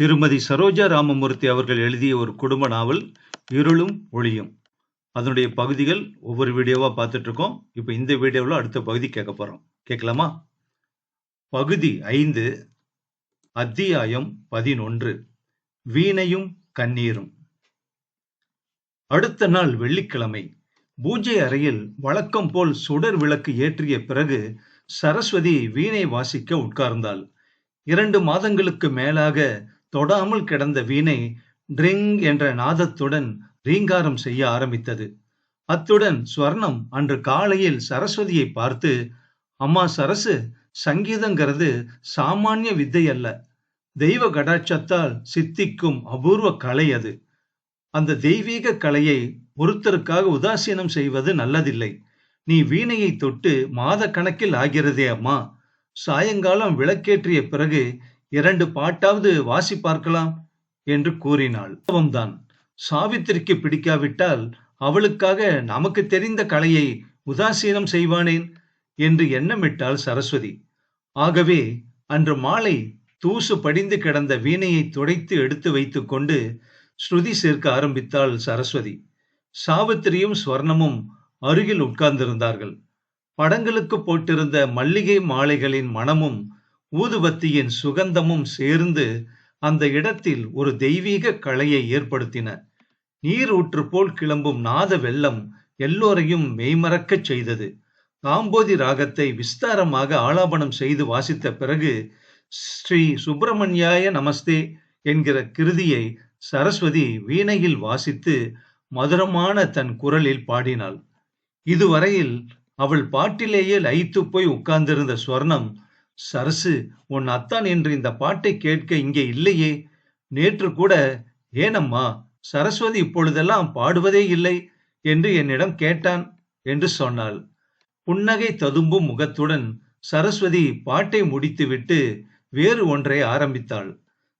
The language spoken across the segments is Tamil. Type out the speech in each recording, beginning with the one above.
திருமதி சரோஜா ராமமூர்த்தி அவர்கள் எழுதிய ஒரு குடும்ப நாவல் இருளும் ஒளியும். அதனுடைய பகுதிகள் ஒவ்வொரு வீடியோவா பார்த்துட்டு இருக்கோம். இப்போ இந்த வீடியோவில் அடுத்த பகுதி கேட்க போறோம். கேட்கலாமா? பகுதி 5, அத்தியாயம் 11, வீணையும் கண்ணீரும். அடுத்த நாள் வெள்ளிக்கிழமை பூஜை அறையில் வழக்கம் போல் சுடர் விளக்கு ஏற்றிய பிறகு சரஸ்வதி வீணை வாசிக்க உட்கார்ந்தாள். 2 மாதங்களுக்கு மேலாக தொடாமல் கிடந்த வீணை ட்ரிங் என்ற நாதத்துடன் ரீங்காரம் செய்ய ஆரம்பித்தது. அத்துடன் ஸ்வர்ணம் அன்று காலையில் சரஸ்வதியை பார்த்து, அம்மா சரசு, சங்கீதங்கிறது சாமானிய வித்தை அல்ல, தெய்வ கடாட்சத்தால் சித்திக்கும் அபூர்வ கலை அது. அந்த தெய்வீக கலையை ஒருத்தருக்காக உதாசீனம் செய்வது நல்லதில்லை. நீ வீணையை தொட்டு மாத கணக்கில் ஆகிறதே அம்மா. சாயங்காலம் விளக்கேற்றிய பிறகு 2 பாட்டாவது வாசி பார்க்கலாம் என்று கூறினாள். தான் சாவித்திரிக்கு பிடிக்காவிட்டால் அவளுக்காக நமக்கு தெரிந்த கலையை உதாசீனம் செய்வானேன் என்று எண்ணமிட்டாள் சரஸ்வதி. ஆகவே அன்று மாலை தூசு படிந்து கிடந்த வீணையை துடைத்து எடுத்து வைத்துக் கொண்டு ஸ்ருதி சேர்க்க ஆரம்பித்தாள் சரஸ்வதி. சாவித்திரியும் ஸ்வர்ணமும் அருகில் உட்கார்ந்திருந்தார்கள். படங்களுக்கு போட்டிருந்த மல்லிகை மாலைகளின் மணமும் ஊதுபத்தியின் சுகந்தமும் சேர்ந்து அந்த இடத்தில் ஒரு தெய்வீக கலையை ஏற்படுத்தின. நீர் ஊற்று போல் கிளம்பும் நாத வெள்ளம் எல்லோரையும் மெய்மறக்கச் செய்தது. காம்போதி ராகத்தை விஸ்தாரமாக ஆலாபனம் செய்து வாசித்த பிறகு ஸ்ரீ சுப்பிரமணியாய நமஸ்தே என்கிற கிருதியை சரஸ்வதி வீணையில் வாசித்து மதுரமான தன் குரலில் பாடினாள். இதுவரையில் அவள் பாட்டிலேயே லயித்து போய் உட்கார்ந்திருந்த ஸ்வர்ணம், சரசு, உன் அத்தான் என்று இந்த பாட்டை கேட்க இங்கே இல்லையே. நேற்று கூட ஏனம்மா சரஸ்வதி இப்பொழுதெல்லாம் பாடுவதே இல்லை என்று என்னிடம் கேட்டான் என்று சொன்னாள். புன்னகை ததும்பும் முகத்துடன் சரஸ்வதி பாட்டை முடித்துவிட்டு வேறு ஒன்றை ஆரம்பித்தாள்.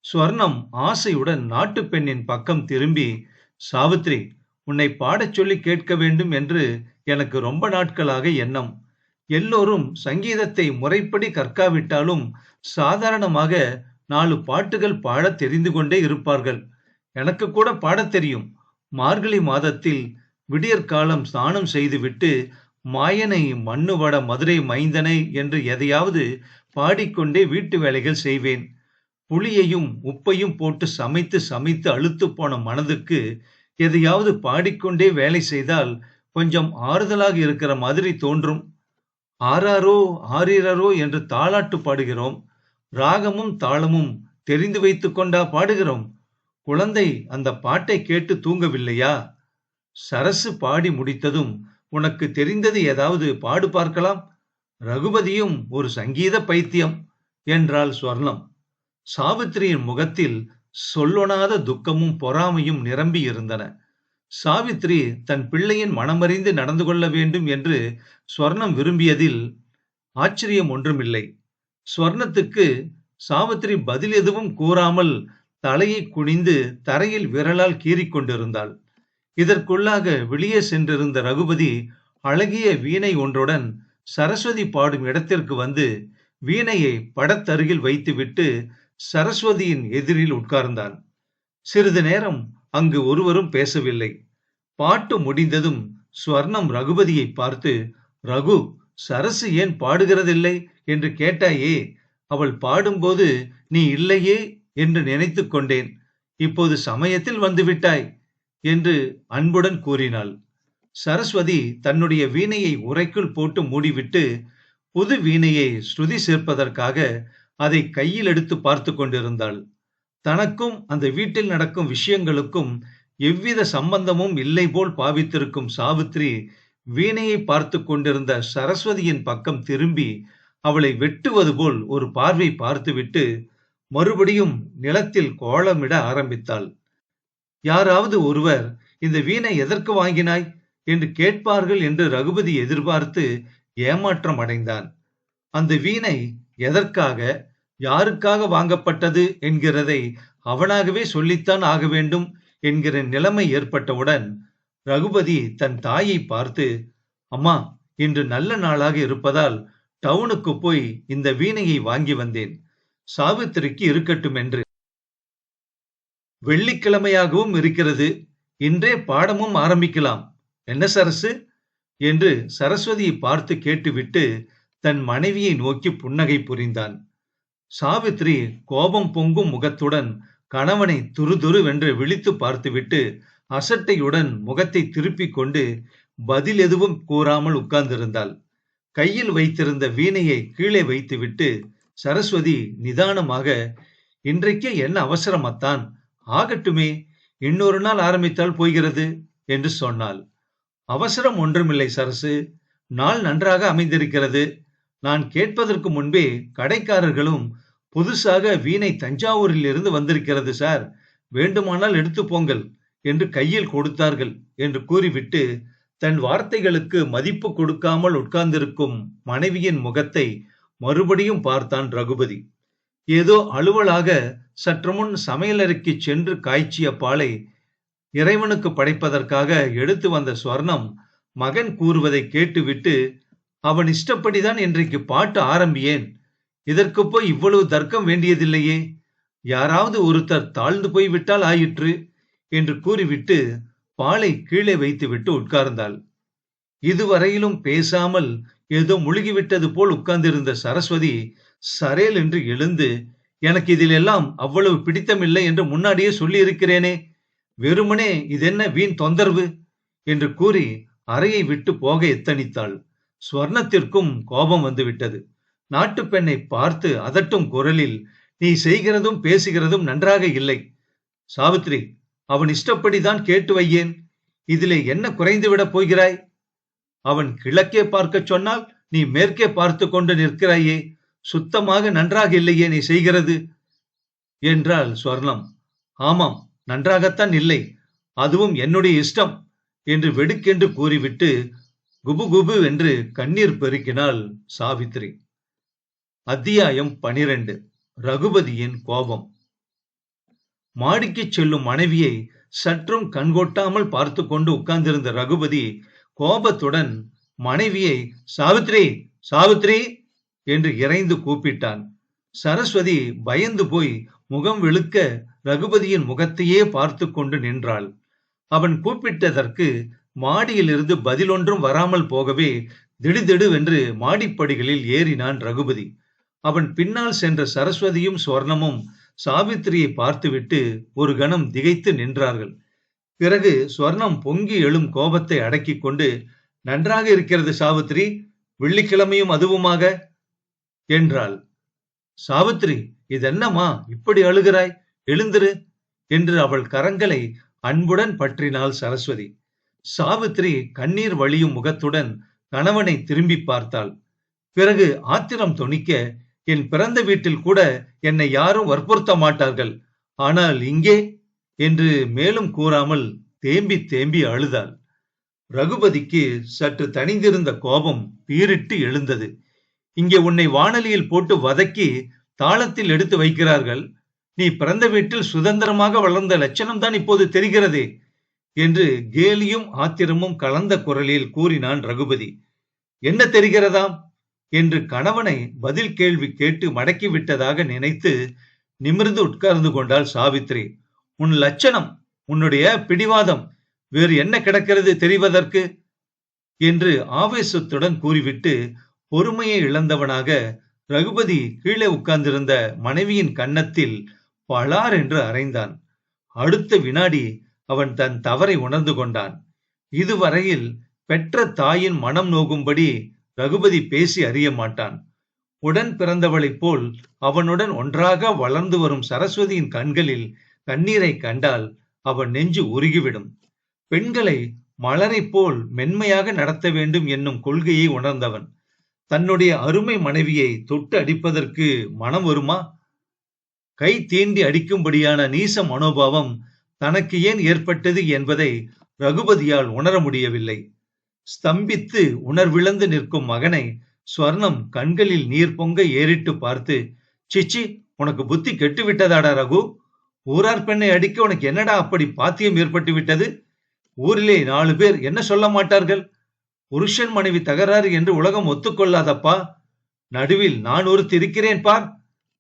ஸ்வர்ணம் ஆசையுடன் நாட்டு பெண்ணின் பக்கம் திரும்பி, சாவித்ரி, உன்னை பாடச் சொல்லி கேட்க வேண்டும் என்று எனக்கு ரொம்ப நாட்களாக எண்ணம். எல்லோரும் சங்கீதத்தை முறைப்படி கற்காவிட்டாலும் சாதாரணமாக 4 பாட்டுகள் பாட தெரிந்து கொண்டே இருப்பார்கள். எனக்கு கூட பாடத் தெரியும். மார்கழி மாதத்தில் விடியற்காலம் ஸ்நானம் செய்துவிட்டு மாயனை மண்ணுவட மதுரை மைந்தனை என்று எதையாவது பாடிக்கொண்டே வீட்டு வேலைகள் செய்வேன். புளியையும் உப்பையும் போட்டு சமைத்து சமைத்து அலுத்து போன மனதுக்கு எதையாவது பாடிக்கொண்டே வேலை செய்தால் கொஞ்சம் ஆறுதலாக இருக்கிற மாதிரி தோன்றும். ஆராரோ ஆரீரரோ என்று தாலாட்டு பாடுகிறோம். ராகமும் தாளமும் தெரிந்து வைத்துக் கொண்டா பாடுகிறோம். குழந்தை அந்த பாட்டை கேட்டு தூங்கவில்லையா? சரசு பாடி முடித்ததும், உனக்கு தெரிந்தது ஏதாவது பாடு பார்க்கலாம். ரகுபதியும் ஒரு சங்கீத பைத்தியம் என்றாள் ஸ்வர்ணம். சாவித்திரியின் முகத்தில் சொல்லொணாத துக்கமும் பொறாமையும் நிரம்பி இருந்தன. சாவித்ரி தன் பிள்ளையின் மனமறிந்து நடந்து கொள்ள வேண்டும் என்று ஸ்வர்ணம் விரும்பியதில் ஆச்சரியம் ஒன்றுமில்லை. ஸ்வர்ணத்துக்கு சாவித்ரி பதில் எதுவும் கூறாமல் தலையை குனிந்து தரையில் விரலால் கீறிக்கொண்டிருந்தாள். இதற்குள்ளாக வெளியே சென்றிருந்த ரகுபதி அழகிய வீணை ஒன்றுடன் சரஸ்வதி பாடும் இடத்திற்கு வந்து வீணையை படத்தருகில் வைத்துவிட்டு சரஸ்வதியின் எதிரில் உட்கார்ந்தான். சிறிது நேரம் அங்கு ஒருவரும் பேசவில்லை. பாட்டு முடிந்ததும் ஸ்வர்ணம் ரகுபதியை பார்த்து, ரகு, சரசு ஏன் பாடுகிறதில்லை என்று கேட்டாயே, அவள் பாடும்போது நீ இல்லையே என்று நினைத்து கொண்டேன். இப்போது சமயத்தில் வந்துவிட்டாய் என்று அன்புடன் கூறினாள். சரஸ்வதி தன்னுடைய வீணையை உறைக்குள் போட்டு மூடிவிட்டு புது வீணையை ஸ்ருதி சேர்ப்பதற்காக அதை கையில் எடுத்து பார்த்து கொண்டிருந்தாள். தனக்கும் அந்த வீட்டில் நடக்கும் விஷயங்களுக்கும் எவ்வித சம்பந்தமும் இல்லை போல் பாவித்திருக்கும் சாவித்ரி வீணையை பார்த்து கொண்டிருந்த சரஸ்வதியின் பக்கம் திரும்பி அவளை வெட்டுவது போல் ஒரு பார்வை பார்த்துவிட்டு மறுபடியும் நிலத்தில் கோலமிட ஆரம்பித்தாள். யாராவது ஒருவர், இந்த வீணை எதற்கு வாங்கினாய் என்று கேட்பார்கள் என்று ரகுபதி எதிர்பார்த்து ஏமாற்றம் அடைந்தான். அந்த வீணை எதற்காக, யாருக்காக வாங்கப்பட்டது என்கிறதை அவனாகவே சொல்லித்தான் ஆக வேண்டும் என்கிற நிலைமை ஏற்பட்டவுடன் ரகுபதி தன் தாயை பார்த்து, அம்மா, இன்று நல்ல நாளாக இருப்பதால் டவுனுக்கு போய் இந்த வீணையை வாங்கி வந்தேன். சாவித்திரிக்கு இருக்கட்டும் என்று வெள்ளிக்கிழமையாகவும் இருக்கிறது. இன்றே பாடமும் ஆரம்பிக்கலாம். என்ன சரசு? என்று சரஸ்வதியை பார்த்து கேட்டுவிட்டு தன் மனைவியை நோக்கி புன்னகை புரிந்தான். சாவித்ரி கோபம் பொங்கும் முகத்துடன் கணவனை துருதுருவென்று விழித்து பார்த்துவிட்டு அசட்டையுடன் முகத்தை திருப்பிக் கொண்டு பதில் எதுவும் கூறாமல் உட்கார்ந்திருந்தாள். கையில் வைத்திருந்த வீணையை கீழே வைத்துவிட்டு சரஸ்வதி நிதானமாக, இன்றைக்கே என்ன அவசரமத்தான், ஆகட்டுமே, இன்னொரு நாள் ஆரம்பித்தால் போகிறது என்று சொன்னாள். அவசரம் ஒன்றுமில்லை சரசு, நாள் நன்றாக அமைந்திருக்கிறது. நான் கேட்பதற்கு முன்பே கடைக்காரர்களும் புதுசாக வீணை தஞ்சாவூரில் இருந்து வந்திருக்கிறது சார், வேண்டுமானால் எடுத்து போங்கள் என்று கையில் கொடுத்தார்கள் என்று கூறிவிட்டு தன் வார்த்தைகளுக்கு மதிப்பு கொடுக்காமல் உட்கார்ந்திருக்கும் மனைவியின் முகத்தை மறுபடியும் பார்த்தான் ரகுபதி. ஏதோ அலுவலாக சற்று முன் சமையலறைக்கு சென்று காய்ச்சிய பாலை இறைவனுக்கு படைப்பதற்காக எடுத்து வந்த ஸ்வர்ணம் மகன் கூறுவதை கேட்டுவிட்டு, அவன் இஷ்டப்படிதான் இன்றைக்கு பாட்டு ஆரம்பியேன், இதற்கு போய் இவ்வளவு தர்க்கம் வேண்டியதில்லையே, யாராவது ஒருத்தர் தாழ்ந்து போய்விட்டால் ஆயிற்று என்று கூறிவிட்டு பாலை கீழே வைத்துவிட்டு உட்கார்ந்தாள். இதுவரையிலும் பேசாமல் ஏதோ முழுகிவிட்டது போல் உட்கார்ந்திருந்த சரஸ்வதி சரேல் என்று எழுந்து, எனக்கு இதில் எல்லாம் அவ்வளவு பிடித்தமில்லை என்று முன்னாடியே சொல்லி இருக்கிறேனே, வெறுமனே இதென்ன வீண் தொந்தரவு என்று கூறி அறையை விட்டு போக எத்தனித்தாள். ஸ்வர்ணத்திற்கும் கோபம் வந்துவிட்டது. நாட்டு பெண்ணை பார்த்து அதட்டும் குரலில், நீ செய்கிறதும் பேசுகிறதும் நன்றாக இல்லை. சாவித்ரி, அவன் இஷ்டப்படிதான் கேட்டு வையேன், இதிலே என்ன குறைந்துவிடப் போகிறாய்? அவன் கிழக்கே பார்க்க சொன்னால் நீ மேற்கே பார்த்து கொண்டு நிற்கிறாயே, சுத்தமாக நன்றாக இல்லையே நீ செய்கிறது என்றாள் ஸ்வர்ணம். ஆமாம், நன்றாகத்தான் இல்லை, அதுவும் என்னுடைய இஷ்டம் என்று வெடுக்கென்று கூறிவிட்டு குபு குபு என்று கண்ணீர் பெருக்கினாள் சாவித்ரி. அத்தியாயம் 12. ரகுபதியின் கோபம். மாடிக்கு செல்லும் மனைவியை சற்றும் கண்கொட்டாமல் பார்த்து கொண்டு உட்கார்ந்திருந்த ரகுபதி கோபத்துடன் மனைவியை சாவித்ரி சாவித்ரி என்று இறைந்து கூப்பிட்டான். சரஸ்வதி பயந்து போய் முகம் வெளுக்க ரகுபதியின் முகத்தையே பார்த்து கொண்டு நின்றாள். அவன் கூப்பிட்டதற்கு மாடியிலிருந்து பதிலொன்றும் வராமல் போகவே திடுதிடுவென்று மாடிப்படிகளில் ஏறினான் ரகுபதி. அவன் பின்னால் சென்ற சரஸ்வதியும் ஸ்வர்ணமும் சாவித்திரியை பார்த்துவிட்டு ஒரு கணம் திகைத்து நின்றார்கள். பிறகு ஸ்வர்ணம் பொங்கி எழும் கோபத்தை அடக்கிக் கொண்டு, நன்றாக இருக்கிறது சாவித்ரி, வெள்ளிக்கிழமையும் அதுவுமாக என்றாள். சாவித்ரி, இதென்னம்மா இப்படி அழுகிறாய், எழுந்திரு என்று அவள் கரங்களை அன்புடன் பற்றினாள் சரஸ்வதி. சாவித்ரி கண்ணீர் வழியும் முகத்துடன் கணவனை திரும்பி பார்த்தாள். பிறகு ஆத்திரம் தொனிக்க, என் பிறந்த வீட்டில் கூட என்னை யாரும் வற்புறுத்த மாட்டார்கள், ஆனால் இங்கே என்று மேலும் கூறாமல் தேம்பி தேம்பி அழுதாள். ரகுபதிக்கு சற்று தணிந்திருந்த கோபம் பீரிட்டு எழுந்தது. இங்கே உன்னை வாணலியில் போட்டு வதக்கி தாளத்தில் எடுத்து வைக்கிறார்கள், நீ பிறந்த வீட்டில் சுதந்திரமாக வளர்ந்த லட்சணம் தான் இப்போது தெரிகிறதே என்று கேலியும் ஆத்திரமும் கலந்த குரலில் கூறினான் ரகுபதி. என்ன தெரிகிறதாம் என்று கணவனை பதில் கேள்வி கேட்டு மடக்கிவிட்டதாக நினைத்து நிமிர்ந்து உட்கார்ந்து கொண்டாள் சாவித்ரி. உன் லட்சணம், உன்னுடைய பிடிவாதம், வேறு என்ன கிடக்கிறது தெரிவதற்கு என்று ஆவேசத்துடன் கூறிவிட்டு பொறுமையை இழந்தவனாக ரகுபதி கீழே உட்கார்ந்திருந்த மனைவியின் கன்னத்தில் பலார் என்று அறைந்தான். அடுத்த வினாடி அவன் தன் தவறை உணர்ந்து கொண்டான். இதுவரையில் பெற்ற தாயின் மனம் நோகும்படி ரகுபதி பேசி அறிய மாட்டான். உடன் பிறந்தவளைப் போல் அவனுடன் ஒன்றாக வளர்ந்து வரும் சரஸ்வதியின் கண்களில் கண்ணீரை கண்டால் அவன் நெஞ்சு உருகிவிடும். பெண்களை மலரை போல் மென்மையாக நடத்த வேண்டும் என்னும் கொள்கையை உணர்ந்தவன். தன்னுடைய அருமை மனைவியை தொட்டு அடிப்பதற்கு மனம் வருமா? கை தீண்டி அடிக்கும்படியான நீச மனோபாவம் தனக்கு ஏன் ஏற்பட்டது என்பதை ரகுபதியால் உணர முடியவில்லை. ஸ்தம்பித்து உணர்விழந்து நிற்கும் மகனை ஸ்வர்ணம் கண்களில் நீர் பொங்க ஏறிட்டு பார்த்து, சிச்சி, உனக்கு புத்தி கெட்டு விட்டதாடா ரகு, ஊரார் பெண்ணை அடிக்க உனக்கு என்னடா அப்படி பாத்தியம் ஏற்பட்டு விட்டது? ஊரிலே 4 பேர் என்ன சொல்ல மாட்டார்கள்? புருஷன் மனைவி தகராறு என்று உலகம் ஒத்துக்கொள்ளாதப்பா, நடுவில் நான் ஒருத்தி இருக்கிறேன் பார்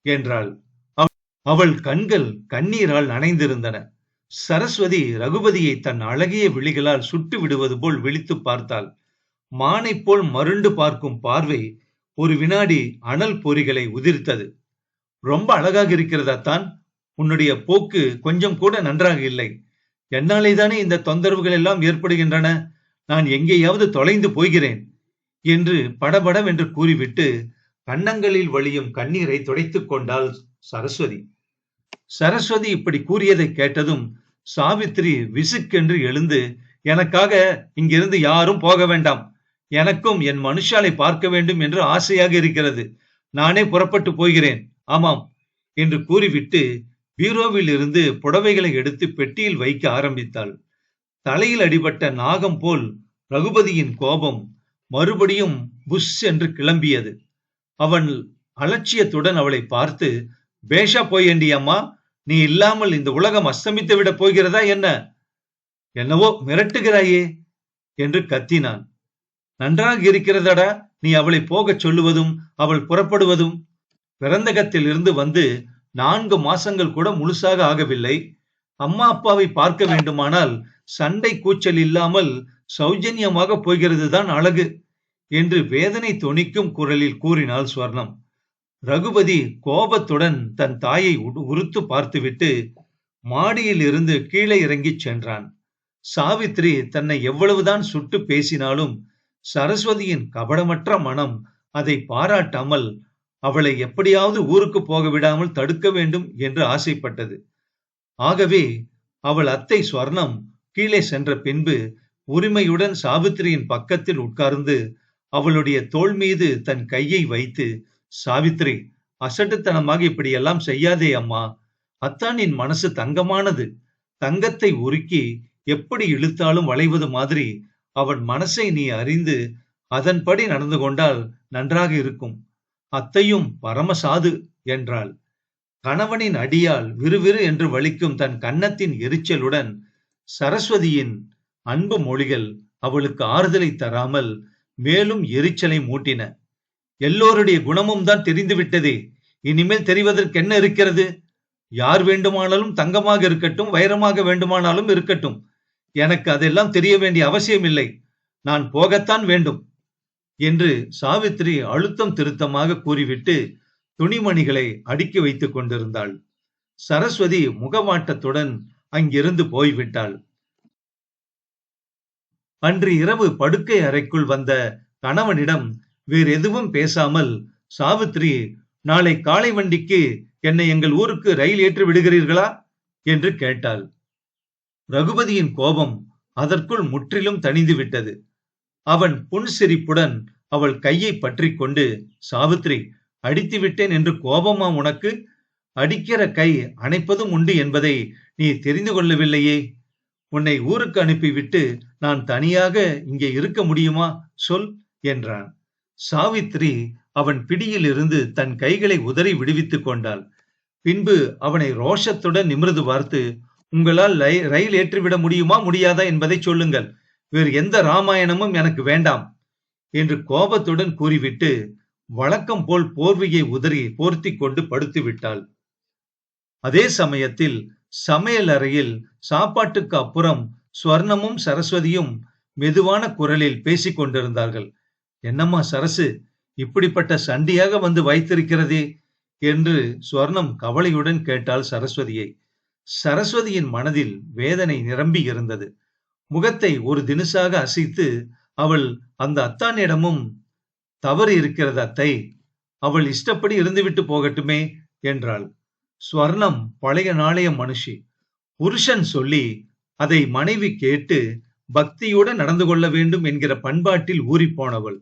என்றாள். அவள் கண்கள் கண்ணீரால் நனைந்திருந்தன. சரஸ்வதி ரகுபதியை தன் அழகிய விழிகளால் சுட்டு விடுவது போல் விழித்து பார்த்தாள். மானைப் போல் மருண்டு பார்க்கும் பார்வை ஒரு வினாடி அனல் பொறிகளை உதிர்த்தது. ரொம்ப அழகாக இருக்கிறதா தான்? உன்னுடைய போக்கு கொஞ்சம் கூட நன்றாக இல்லை. என்னாலேதானே இந்த தொந்தரவுகள் எல்லாம் ஏற்படுகின்றன. நான் எங்கேயாவது தொலைந்து போகிறேன் என்று படபடவென்று கூறிவிட்டு கன்னங்களில் வழியும் கண்ணீரை துடைத்துக் கொண்டாள் சரஸ்வதி. சரஸ்வதி இப்படி கூறியதை கேட்டதும் சாவித்திரி விசுக்கென்று எழுந்து, எனக்காக இங்கிருந்து யாரும் போக வேண்டாம். எனக்கும் என் மனுஷாலை பார்க்க வேண்டும் என்று ஆசையாக இருக்கிறது. நானே புறப்பட்டு போகிறேன். ஆமாம் என்று கூறிவிட்டு பீரோவில் இருந்து புடவைகளை எடுத்து பெட்டியில் வைக்க ஆரம்பித்தாள். தலையில் அடிபட்ட நாகம் போல் ரகுபதியின் கோபம் மறுபடியும் புஷ் என்று கிளம்பியது. அவன் அலட்சியத்துடன் அவளை பார்த்து, பேஷா போயேண்டி அம்மா, நீ இல்லாமல் இந்த உலகம் அஸ்தமித்து விட போகிறதா என்ன? என்னவோ மிரட்டுகிறாயே என்று கத்தினான். நன்றாக இருக்கிறதடா நீ அவளை போகச் சொல்லுவதும் அவள் புறப்படுவதும். பிறந்தகத்தில் இருந்து வந்து 4 மாசங்கள் கூட முழுசாக ஆகவில்லை. அம்மா அப்பாவை பார்க்க வேண்டுமானால் சண்டை கூச்சல் இல்லாமல் சௌஜன்யமாக போகிறதுதான் அழகு என்று வேதனை தொனிக்கும் குரலில் கூறினாள் ஸ்வர்ணம். ரகுபதி கோபத்துடன் தன் தாயை உறுத்து பார்த்துவிட்டு மாடியில் இருந்து கீழே இறங்கிச் சென்றான். சாவித்ரி தன்னை எவ்வளவுதான் சுட்டு பேசினாலும் சரஸ்வதியின் கபடமற்ற மனம் அதை பாராட்டாமல் அவளை எப்படியாவது ஊருக்கு போக விடாமல் தடுக்க வேண்டும் என்று ஆசைப்பட்டது. ஆகவே அவள் அத்தை ஸ்வர்ணம் கீழே சென்ற பின்பு உரிமையுடன் சாவித்திரியின் பக்கத்தில் உட்கார்ந்து அவளுடைய தோள் மீது தன் கையை வைத்து, சாவித்ரி, அசட்டுத்தனமாக இப்படியெல்லாம் செய்யாதே அம்மா. அத்தானின் மனசு தங்கமானது. தங்கத்தை உருக்கி எப்படி இழுத்தாலும் வளைவது மாதிரி அவன் மனசை நீ அறிந்து அதன்படி நடந்து கொண்டால் நன்றாக இருக்கும். அத்தையும் பரமசாது என்றாள். கணவனின் அடியால் விறுவிறு என்று வலிக்கும் தன் கன்னத்தின் எரிச்சலுடன் சரஸ்வதியின் அன்பு மொழிகள் அவளுக்கு ஆறுதலை தராமல் மேலும் எரிச்சலை மூட்டின. எல்லோருடைய குணமும் தான் தெரிந்துவிட்டதே, இனிமேல் தெரிவதற்கு என்ன இருக்கிறது? யார் வேண்டுமானாலும் தங்கமாக இருக்கட்டும், வைரமாக வேண்டுமானாலும் இருக்கட்டும். எனக்கு அதெல்லாம் தெரிய வேண்டிய அவசியம் இல்லை. நான் போகத்தான் வேண்டும் என்று சாவித்ரி அழுத்தம் திருத்தமாக கூறிவிட்டு துணிமணிகளை அடுக்கி வைத்துக் கொண்டிருந்தாள். சரஸ்வதி முகமாட்டத்துடன் அங்கிருந்து போய்விட்டாள். அன்று இரவு படுக்கை அறைக்குள் வந்த கணவனிடம் வேறு எதுவும் பேசாமல் சாவித்ரி, நாளை காலை வண்டிக்கு என்னை எங்கள் ஊருக்கு ரயில் ஏற்றி விடுகிறீர்களா என்று கேட்டாள். ரகுபதியின் கோபம் அதற்குள் முற்றிலும் தணிந்து விட்டது. அவன் புன்சிரிப்புடன் அவள் கையை பற்றி கொண்டு, சாவித்ரி, அடித்து விட்டேன் என்று கோபமா உனக்கு? அடிக்கிற கை அணைப்பதும் உண்டு என்பதை நீ தெரிந்து கொள்ளவில்லையே. உன்னை ஊருக்கு அனுப்பிவிட்டு நான் தனியாக இங்கே இருக்க முடியுமா சொல் என்றான். சாவித்ரி அவன் பிடியில் இருந்து தன் கைகளை உதறி விடுவித்துக் கொண்டாள். பின்பு அவனை ரோஷத்துடன் நிமிர்ந்து பார்த்து, உங்களால் ரயில் ஏற்றிவிட முடியுமா முடியாதா என்பதை சொல்லுங்கள். வேறு எந்த ராமாயணமும் எனக்கு வேண்டாம் என்று கோபத்துடன் கூறிவிட்டு வழக்கம் போல் போர்வையை உதறி போர்த்தி கொண்டு படுத்து விட்டாள். அதே சமயத்தில் சமையல் அறையில் சாப்பாட்டுக்கு அப்புறம் ஸ்வர்ணமும் சரஸ்வதியும் மெதுவான குரலில் பேசிக் கொண்டிருந்தார்கள். என்னம்மா சரசு, இப்படிப்பட்ட சண்டியாக வந்து வைத்திருக்கிறதே என்று ஸ்வர்ணம் கவலையுடன் கேட்டாள் சரஸ்வதியை. சரஸ்வதியின் மனதில் வேதனை நிரம்பி இருந்தது. முகத்தை ஒரு தினுசாக அசைத்து அவள் அந்த அத்தானிடமும், தவறு இருக்கிறது அத்தை, அவள் இஷ்டப்படி இருந்துவிட்டு போகட்டுமே என்றாள். ஸ்வர்ணம் பழைய நாளைய மனுஷி. புருஷன் சொல்லி அதை மனைவி கேட்டு பக்தியுடன் நடந்து கொள்ள வேண்டும் என்கிற பண்பாட்டில் ஊறிப்போனவள்.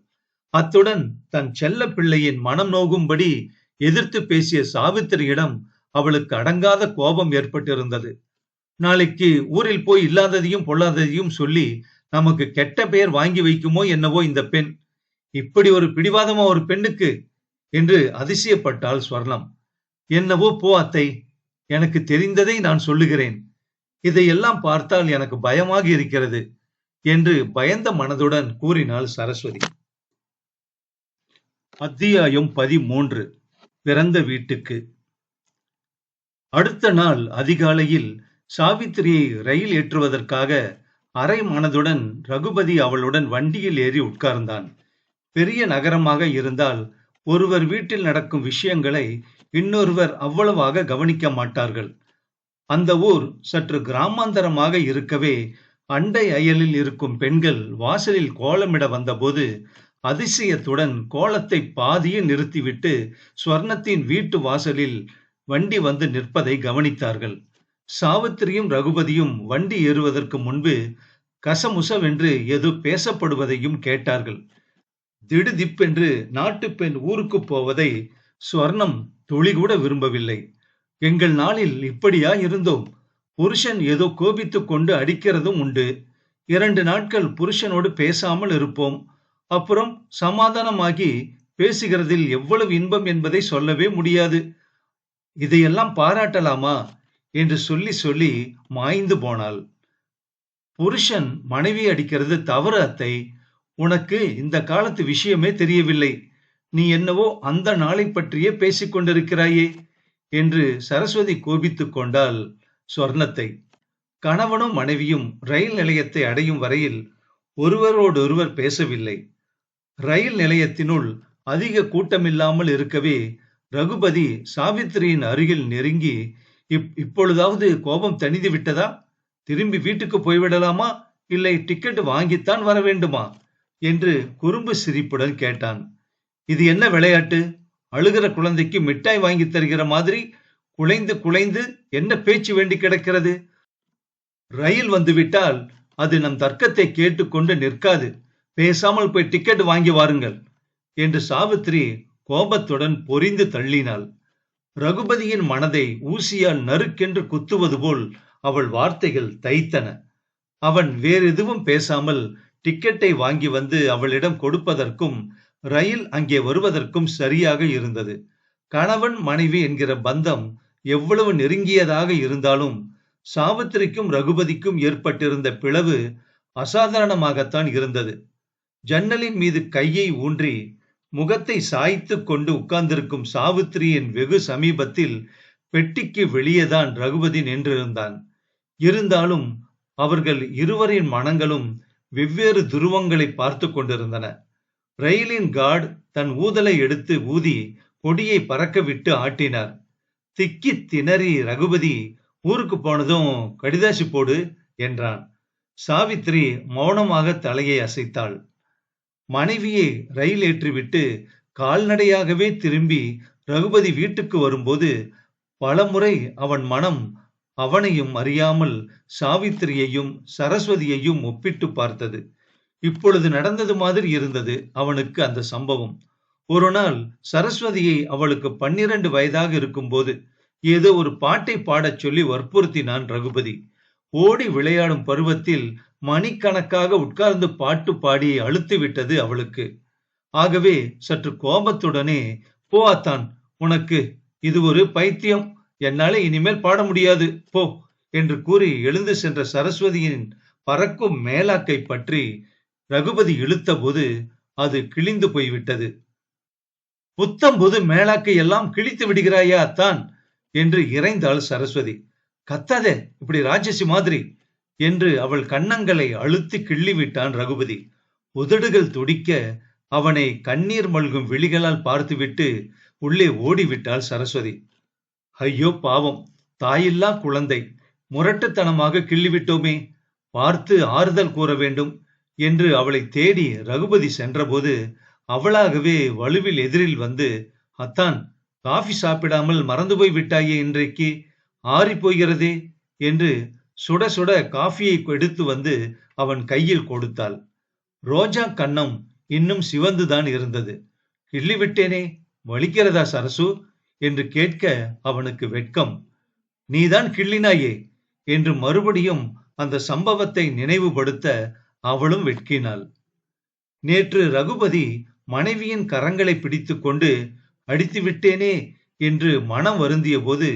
அத்துடன் தன் செல்ல பிள்ளையின் மனம் நோகும்படி எதிர்த்து பேசிய சாவித்திரியிடம் அவளுக்கு அடங்காத கோபம் ஏற்பட்டிருந்தது. நாளைக்கு ஊரில் போய் இல்லாததையும் பொல்லாததையும் சொல்லி நமக்கு கெட்ட பெயர் வாங்கி வைக்குமோ என்னவோ இந்த பெண். இப்படி ஒரு பிடிவாதமா ஒரு பெண்ணுக்கு என்று அதிசயப்பட்டாள் ஸ்வர்ணம். என்னவோ போ அத்தை, எனக்கு தெரிந்ததை நான் சொல்லுகிறேன். இதையெல்லாம் பார்த்தால் எனக்கு பயமாக இருக்கிறது என்று பயந்த மனதுடன் கூறினாள் சரஸ்வதி. அத்தியாயம் 13. பிறந்த வீட்டுக்கு. அடுத்த நாள் அதிகாலையில் சாவித்திரியை ரயில் ஏற்றுவதற்காக அரை மனதுடன் ரகுபதி அவளுடன் வண்டியில் ஏறி உட்கார்ந்தான். பெரிய நகரமாக இருந்தால் ஒருவர் வீட்டில் நடக்கும் விஷயங்களை இன்னொருவர் அவ்வளவாக கவனிக்க மாட்டார்கள். அந்த ஊர் சற்று கிராமாந்தரமாக இருக்கவே அண்டை அயலில் இருக்கும் பெண்கள் வாசலில் கோலமிட வந்தபோது அதிசயத்துடன் கோலத்தை பாதியில் நிறுத்திவிட்டு ஸ்வர்ணத்தின் வீட்டு வாசலில் வண்டி வந்து நிற்பதை கவனித்தார்கள். சாவித்திரியும் ரகுபதியும் வண்டி ஏறுவதற்கு முன்பு கசமுசவென்று ஏதோ பேசப்படுவதையும் கேட்டார்கள். திடுதிப்பென்று நாட்டு பெண் ஊருக்கு போவதை ஸ்வர்ணம் துளிகூட விரும்பவில்லை. எங்கள் நாளில் இப்படியா இருந்தோம். புருஷன் ஏதோ கோபித்துக் கொண்டு அடிக்கிறதும் உண்டு. 2 நாட்கள் புருஷனோடு பேசாமல் இருப்போம். அப்புறம் சமாதானமாகி பேசுகிறதில் எவ்வளவு இன்பம் என்பதை சொல்லவே முடியாது. இதையெல்லாம் பாராட்டலாமா என்று சொல்லி சொல்லி மாய்ந்து போனாள். புருஷன் மனைவி அடிக்கிறது தவறு அத்தை. உனக்கு இந்த காலத்து விஷயமே தெரியவில்லை. நீ என்னவோ அந்த நாளை பற்றியே பேசிக் கொண்டிருக்கிறாயே என்று சரஸ்வதி கோபித்துக் கொண்டாள் ஸ்வர்ணத்தை. கணவனும் மனைவியும் ரயில் நிலையத்தை அடையும் வரையில் ஒருவரோடொருவர் பேசவில்லை. ரயில் நிலையத்தினுள் அதிக கூட்டமில்லாமல் இருக்கவே ரகுபதி சாவித்திரியின் அருகில் நெருங்கி, இப்பொழுதாவது கோபம் தணிந்து விட்டதா? திரும்பி வீட்டுக்கு போய்விடலாமா? இல்லை டிக்கெட் வாங்கித்தான் வர வேண்டுமா என்று குறும்பு சிரிப்புடன் கேட்டான். இது என்ன விளையாட்டு? அழுகிற குழந்தைக்கு மிட்டாய் வாங்கி தருகிற மாதிரி குலைந்து குலைந்து என்ன பேச்சு வேண்டி கிடக்கிறது? ரயில் வந்துவிட்டால் அது நம் தர்க்கத்தை கேட்டுக்கொண்டு நிற்காது. பேசாமல் போய் டிக்கெட் வாங்கி வாருங்கள் என்று சாவித்திரி கோபத்துடன் பொரிந்து தள்ளினாள். ரகுபதியின் மனதை ஊசியால் நறுக்கென்று குத்துவது போல் அவள் வார்த்தைகள் தைத்தன. அவன் வேறெதுவும் பேசாமல் டிக்கெட்டை வாங்கி வந்து அவளிடம் கொடுப்பதற்கும் ரயில் அங்கே வருவதற்கும் சரியாக இருந்தது. கணவன் மனைவி என்கிற பந்தம் எவ்வளவு நெருங்கியதாக இருந்தாலும் சாவித்திரிக்கும் ரகுபதிக்கும் ஏற்பட்டிருந்த பிளவு அசாதாரணமாகத்தான் இருந்தது. ஜன்னலின் மீது கையை ஊன்றி முகத்தை சாய்த்து கொண்டு உட்கார்ந்திருக்கும் சாவித்திரியின் வெகு சமீபத்தில் பெட்டிக்கு வெளியேதான் ரகுபதி நின்றிருந்தான். இருந்தாலும் அவர்கள் இருவரின் மனங்களும் வெவ்வேறு துருவங்களை பார்த்து கொண்டிருந்தன. ரயிலின் கார்டு தன் ஊதலை எடுத்து ஊதி கொடியை பறக்க விட்டு ஆட்டினார். திக்கி திணறி ரகுபதி, ஊருக்கு போனதும் கடிதாசி போடு என்றான். சாவித்திரி மௌனமாக தலையை அசைத்தாள். மனைவியை ரயில் ஏற்றிவிட்டு கால்நடையாகவே திரும்பி ரகுபதி வீட்டுக்கு வரும்போது பலமுறை அவன் மனம் அவனையும் அறியாமல் சாவித்திரியையும் சரஸ்வதியையும் ஒப்பிட்டு பார்த்தது. இப்பொழுது நடந்தது மாதிரி இருந்தது அவனுக்கு அந்த சம்பவம். ஒரு நாள் சரஸ்வதியை அவளுக்கு 12 வயதாக இருக்கும்போது ஏதோ ஒரு பாட்டை பாடச் சொல்லி வற்புறுத்தினான் ரகுபதி. ஓடி விளையாடும் பருவத்தில் மணிக்கணக்காக உட்கார்ந்து பாட்டு பாடி அழுத்து விட்டது அவளுக்கு. ஆகவே சற்று கோபத்துடனே, போ அத்தான், உனக்கு இது ஒரு பைத்தியம், என்னால இனிமேல் பாட முடியாது போ என்று கூறி எழுந்து சென்ற சரஸ்வதியின் பறக்கும் மேலாக்கை பற்றி ரகுபதி இழுத்த போது அது கிழிந்து போய்விட்டது. புத்தம்புது மேலாக்கை எல்லாம் கிழித்து விடுகிறாயா அத்தான் என்று இறைந்தாள் சரஸ்வதி. கத்தாதே இப்படி ராட்சசி மாதிரி என்று அவள் கன்னங்களை அழுத்தி கிள்ளிவிட்டான் ரகுபதி. உதடுகள் துடிக்க அவனை கண்ணீர் மல்கும் விழிகளால் பார்த்துவிட்டு உள்ளே ஓடிவிட்டாள் சரஸ்வதி. ஐயோ பாவம், தாயில்லா குழந்தை, முரட்டுத்தனமாக கிள்ளிவிட்டோமே, பார்த்து ஆறுதல் கூற வேண்டும் என்று அவளை தேடி ரகுபதி சென்றபோது அவளாகவே வலுவில் எதிரில் வந்து, அத்தான், காஃபி சாப்பிடாமல் மறந்து போய் விட்டாயே, இன்றைக்கு ஆறி போகிறதே என்று சுட சுட காஃபியை எடுத்து வந்து அவன் கையில் கொடுத்தாள். ரோஜா கன்னம் இன்னும் சிவந்துதான் இருந்தது. கிள்ளிவிட்டேனே, வலிக்கிறதா சரசு என்று கேட்க அவனுக்கு வெட்கம். நீதான் கிள்ளினாயே என்று மறுபடியும் அந்த சம்பவத்தை நினைவுபடுத்த அவளும் வெட்கினாள். நேற்று ரகுபதி மனைவியின் கரங்களை பிடித்துக் கொண்டு அடித்து விட்டேனே என்று மனம் வருந்திய போது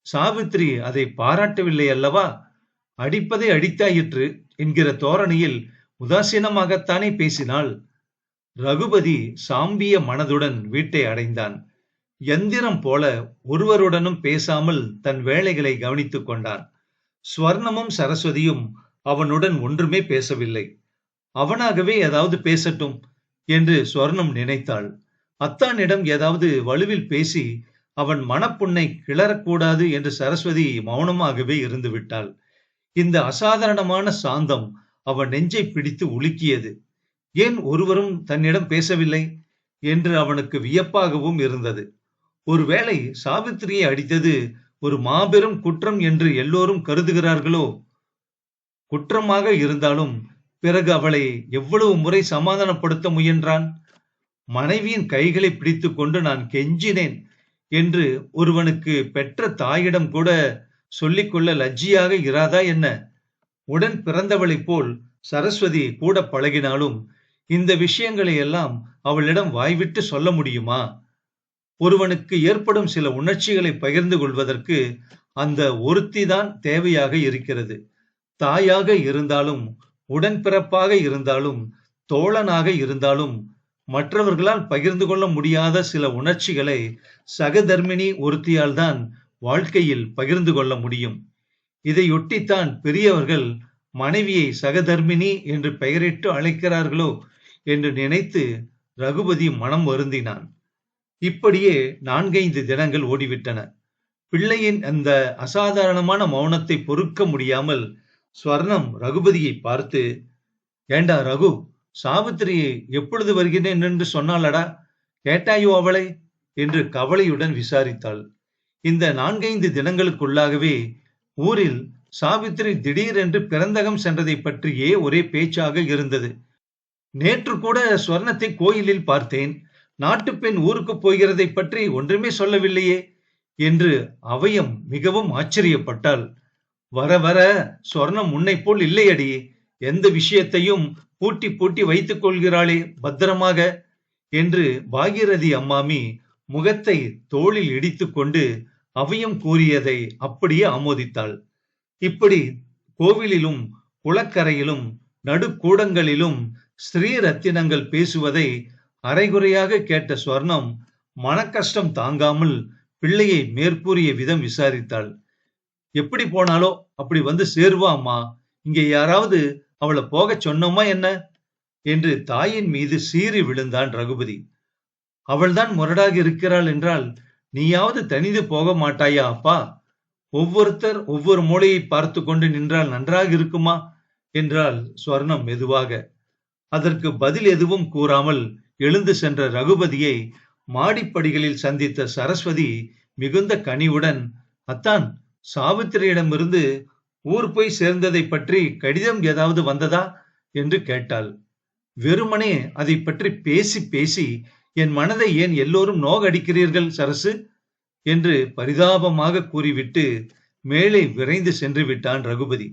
சாவித்திரி அதை பாராட்டவில்லை அல்லவா? அடிப்பதை அடித்தாயிற்று என்கிற தோரணையில் உதாசீனமாகத்தானே பேசினாள். ரகுபதி சாம்பிய மனதுடன் வீட்டை அடைந்தான். எந்திரம் போல ஒருவருடனும் பேசாமல் தன் வேலைகளை கவனித்துக் கொண்டான். ஸ்வர்ணமும் சரஸ்வதியும் அவனுடன் ஒன்றுமே பேசவில்லை. அவனாகவே ஏதாவது பேசட்டும் என்று ஸ்வர்ணம் நினைத்தாள். அத்தானிடம் ஏதாவது வலுவில் பேசி அவன் மனப்புண்ணை கிளறக்கூடாது என்று சரஸ்வதி மௌனமாகவே இருந்து விட்டாள். இந்த அசாதாரணமான சாந்தம் அவன் நெஞ்சை பிடித்து உலுக்கியது. ஏன் ஒருவரும் தன்னிடம் பேசவில்லை என்று அவனுக்கு வியப்பாகவும் இருந்தது. ஒருவேளை சாவித்திரியை அடித்தது ஒரு மாபெரும் குற்றம் என்று எல்லோரும் கருதுகிறார்களோ? குற்றமாக இருந்தாலும் பிறகு அவளை எவ்வளவு முறை சமாதானப்படுத்த முயன்றான். மனைவியின் கைகளை பிடித்துக் கொண்டு நான் கெஞ்சினேன் என்று ஒருவனுக்கு பெற்ற தாயிடம் கூட சொல்லிக்கொள்ள லஜ்ஜியாக இராதா என்ன? உடன் பிறந்தவளைப் போல் சரஸ்வதி கூட பழகினாலும் இந்த விஷயங்களை எல்லாம் அவளிடம் வாய்விட்டு சொல்ல முடியுமா? ஒருவனுக்கு ஏற்படும் சில உணர்ச்சிகளை பகிர்ந்து கொள்வதற்கு அந்த ஒருத்திதான் தேவையாக இருக்கிறது. தாயாக இருந்தாலும், உடன்பிறப்பாக இருந்தாலும், தோழனாக இருந்தாலும் மற்றவர்களால் பகிர்ந்து கொள்ள முடியாத சில உணர்ச்சிகளை சகதர்மிணி ஒருத்தியால் தான் வாழ்க்கையில் பகிர்ந்து கொள்ள முடியும். இதையொட்டித்தான் பெரியவர்கள் மனைவியை சகதர்மிணி என்று பெயரிட்டு அழைக்கிறார்களோ என்று நினைத்து ரகுபதி மனம் வருந்தினான். இப்படியே 4-5 தினங்கள் ஓடிவிட்டன. பிள்ளையின் அந்த அசாதாரணமான மௌனத்தை பொறுக்க முடியாமல் ஸ்வர்ணம் ரகுபதியை பார்த்து, ஏண்டா ரகு, சாவித்திரி எப்பொழுது வருகிறேன் என்று சொன்னாளடா, கேட்டாயோ அவளை என்று கவலையுடன் விசாரித்தாள். இந்த 4-5 தினங்களுக்குள்ளாகவே ஊரில் சாவித்திரி திடீரென்று பிறந்தகம் சென்றதை பற்றியே ஒரே பேச்சாக இருந்தது. நேற்று கூட ஸ்வர்ணத்தை கோயிலில் பார்த்தேன், நாட்டுப்பெண் ஊருக்கு போகிறதை பற்றி ஒன்றுமே சொல்லவில்லையே என்று அவையம் மிகவும் ஆச்சரியப்பட்டாள். வர வர ஸ்வர்ணம் முன்னை போல் இல்லையடி, எந்த விஷயத்தையும் பூட்டி பூட்டி வைத்துக் கொள்கிறாளே பத்திரமாக என்று பாகீரதி அம்மாமி முகத்தை தோளில் இடித்துக் கொண்டு அவையம் கூறியதை அப்படியே ஆமோதித்தாள். இப்படி கோவிலிலும் குளக்கரையிலும் நடுக்கூடங்களிலும் ஸ்ரீ ரத்தினங்கள் பேசுவதை அரைகுறையாக கேட்ட ஸ்வர்ணம் மனக்கஷ்டம் தாங்காமல் பிள்ளையை மேற்கூறிய விதம் விசாரித்தாள். எப்படி போனாலோ அப்படி வந்து சேருவா அம்மா, இங்கே யாராவது அவளை போக சொன்னோமா என்ன என்று தாயின் மீது சீறி விழுந்தான் ரகுபதி. அவள்தான் முரடாக இருக்கிறாள் என்றால் நீயாவது தனிந்து போக மாட்டாயா அப்பா? ஒவ்வொருத்தர் ஒவ்வொரு மூலையை பார்த்து கொண்டு நின்றால் நன்றாக இருக்குமா என்றாள் ஸ்வர்ணம் மெதுவாக. அதற்கு பதில் எதுவும் கூறாமல் எழுந்து சென்ற ரகுபதியை மாடிப்படிகளில் சந்தித்த சரஸ்வதி மிகுந்த கனிவுடன், அத்தான், சாவித்திரியிடமிருந்து ஊர் போய் சேர்ந்ததை பற்றி கடிதம் ஏதாவது வந்ததா என்று கேட்டாள். வெறுமனே அதை பற்றி பேசி பேசி என் மனதை ஏன் எல்லோரும் நோகடிக்கிறீர்கள் சரசு என்று பரிதாபமாக கூறிவிட்டு மேலே விரைந்து சென்று விட்டான் ரகுபதி.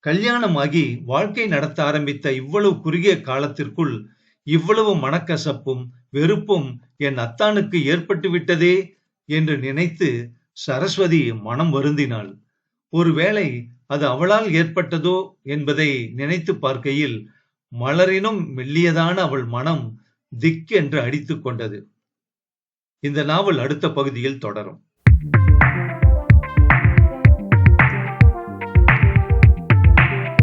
கல்யாணமாகி வாழ்க்கை நடத்த ஆரம்பித்த இவ்வளவு குறுகிய காலத்திற்குள் இவ்வளவு மனக்கசப்பும் வெறுப்பும் என் அத்தானுக்கு ஏற்பட்டு விட்டதே என்று நினைத்து சரஸ்வதி மனம் வருந்தினாள். ஒருவேளை அது அவளால் ஏற்பட்டதோ என்பதை நினைத்து பார்க்கையில் மலரினும் மெல்லியதான அவள் மனம் திக்கென்று அடித்துக் கொண்டது. இந்த நாவல் அடுத்த பகுதியில் தொடரும்.